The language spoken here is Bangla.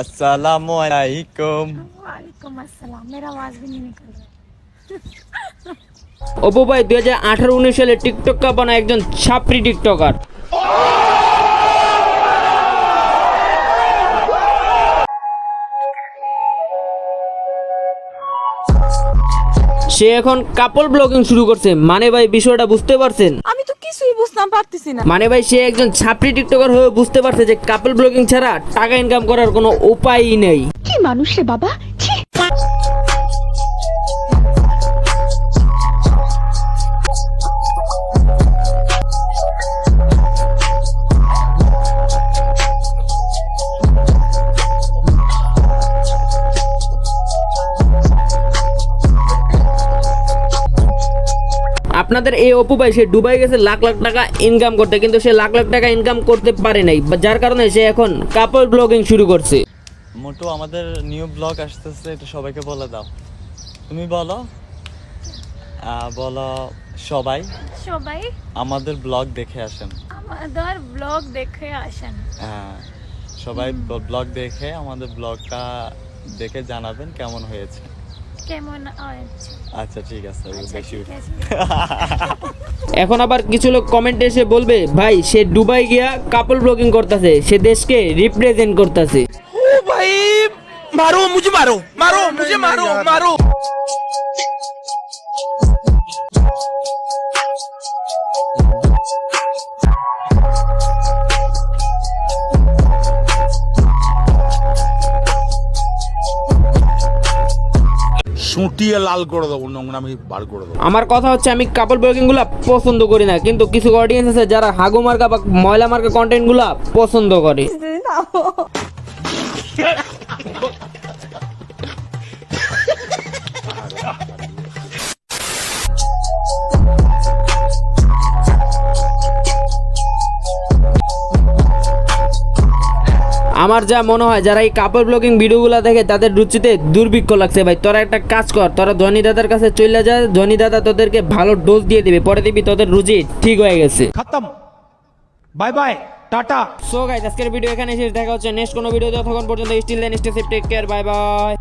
अस्सलामु अलैकुम। वालेकुम अस्सलाम। मेरा आवाज भी नहीं निकल रहा। অপু ভাই 2018-19 সালে টিকটক का बना একজন ছাপরি টিকটকার। সে এখন কাপল ব্লগিং শুরু করছে। মানে ভাই বিষয়টা বুঝতে পারছেন? আমি তো কিছুই বুঝতাম পারতেছি না। মানে ভাই সে একজন ছাপরি টিকটকার হয়ে বুঝতে পারছে যে কাপল ব্লগিং ছাড়া টাকা ইনকাম করার কোনো উপায়ই নেই। কি মানুষ রে বাবা, ছি। আপনাদের এই অপু ভাই সে দুবাই গেছে লাখ লাখ টাকা ইনকাম করতে, কিন্তু সে লাখ লাখ টাকা ইনকাম করতে পারে নাই, যার কারণে সে এখন কাপল ব্লগিং শুরু করছে। মোটু আমাদের নিউ ব্লগ আসতেছে, এটা সবাইকে বলে দাও। তুমি বলো। বলো সবাই সবাই আমাদের ব্লগ দেখে আসেন। আমাদের ব্লগ দেখে আসেন। হ্যাঁ, সবাই ব্লগ দেখে আমাদের ব্লগটা দেখে জানাবেন কেমন হয়েছে। কেমন হয়েছে? আচ্ছা ঠিক আছে, বেশি ঠিক আছে। এখন আবার কিছু লোক কমেন্টে এসে বলবে ভাই সে দুবাই গিয়া কাপল ব্লগিং করতেছে, সে দেশকে রিপ্রেজেন্ট করতেছে। ओ भाई मारो मुझे, मारो मारो मुझे, मारो मारो। সুটিয়ে লাল করে দেবো, নোংরামি বার করে দেবো। আমার কথা হচ্ছে আমি কাপল ব্লগিং গুলা পছন্দ করি না, কিন্তু কিছু অডিয়েন্স আছে যারা হাগু মার্কা বা ময়লা মার্কা কন্টেন্ট গুলা পছন্দ করে। আমার যা মনে হয় যারা এই কাপল ব্লগিং ভিডিওগুলো দেখে তাদের রুচিতে দুর্ভিক্ষ লাগছে। ভাই তোরা একটা কাজ কর, তোরা ধনী দাদার কাছে চলে যা, ধনী দাদা তোদেরকে ভালো ডোজ দিয়ে দিবে, পরে দিবি তোদের রুচি ঠিক হয়ে গেছে। खत्म, bye bye, tata. So guys আজকের ভিডিও এখানে শেষ, দেখা হচ্ছে নেক্সট কোনো ভিডিওতে। ততক্ষণ পর্যন্ত still then stay safe, take care, bye by.